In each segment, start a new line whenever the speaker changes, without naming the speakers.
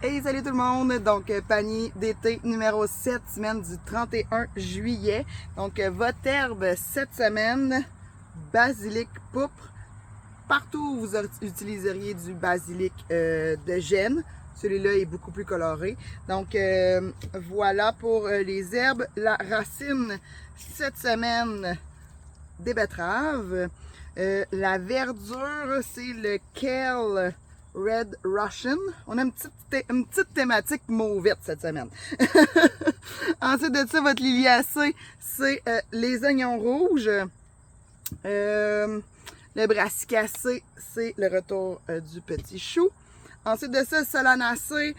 Hey, salut tout le monde! Donc, panier d'été numéro 7, semaine du 31 juillet. Donc, votre herbe cette semaine, basilic pourpre. Partout où vous utiliseriez du basilic de gêne. Celui-là est beaucoup plus coloré. Donc, voilà pour les herbes. La racine cette semaine, des betteraves. La verdure, c'est le kale Red Russian. On a une petite thématique mauvette cette semaine. Ensuite de ça, votre liliacée, c'est les oignons rouges. Le brassicacé, c'est le retour du petit chou. Ensuite de ça, solanacée,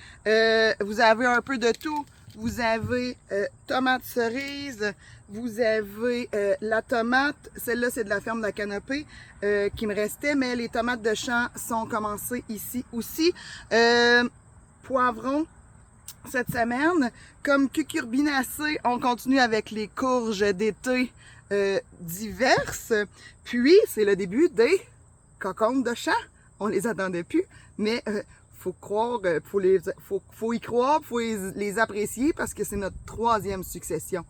vous avez un peu de tout. Vous avez tomate cerise, vous avez la tomate, celle-là c'est de la ferme de la canopée qui me restait, mais les tomates de champ sont commencées ici aussi. Poivron, cette semaine, comme cucurbinacée, on continue avec les courges d'été diverses. Puis, c'est le début des cocombes de champ. On les attendait plus, mais faut croire, faut y croire, faut les apprécier parce que c'est notre 3e succession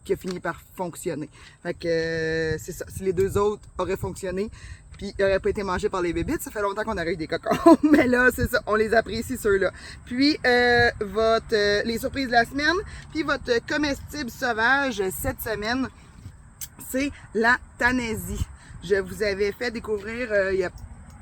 qui a fini par fonctionner. Fait que c'est ça. Si les 2 autres auraient fonctionné, puis ils n'auraient pas été mangés par les bébites, ça fait longtemps qu'on aurait eu des cocombes. Mais là, c'est ça, on les apprécie ceux-là. Puis les surprises de la semaine, puis votre comestible sauvage cette semaine, c'est la Thanaisie. Je vous avais fait découvrir il y a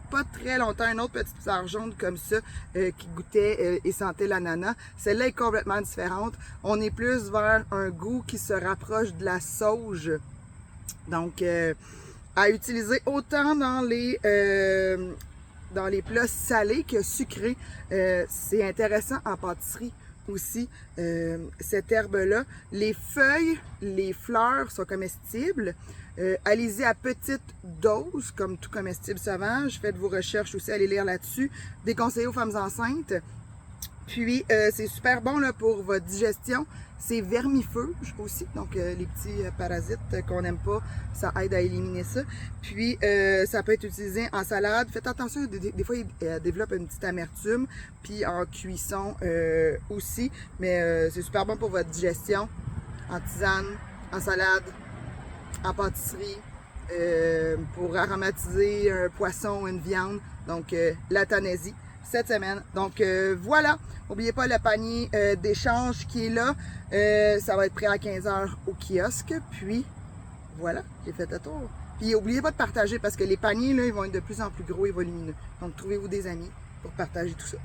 pas très longtemps une autre petite fleur jaune comme ça qui goûtait et sentait l'ananas. Celle-là est complètement différente. On est plus vers un goût qui se rapproche de la sauge. Donc, à utiliser autant dans les plats salés que sucrés. C'est intéressant en pâtisserie aussi, cette herbe-là. Les feuilles, les fleurs sont comestibles. Allez-y à petite dose, comme tout comestible sauvage. Faites vos recherches aussi, allez lire là-dessus. Déconseillé aux femmes enceintes. Puis, c'est super bon là, pour votre digestion. C'est vermifuge aussi, donc les petits parasites qu'on n'aime pas, ça aide à éliminer ça. Puis, ça peut être utilisé en salade. Faites attention, des fois, il développe une petite amertume. Puis, en cuisson aussi. Mais c'est super bon pour votre digestion. En tisane, en salade, en pâtisserie, pour aromatiser un poisson ou une viande. Donc, la Thanaisie cette semaine. Donc, voilà. N'oubliez pas le panier d'échange qui est là. Ça va être prêt à 15h au kiosque. Puis, voilà, j'ai fait le tour. Puis, n'oubliez pas de partager parce que les paniers, là, ils vont être de plus en plus gros et volumineux. Donc, trouvez-vous des amis pour partager tout ça.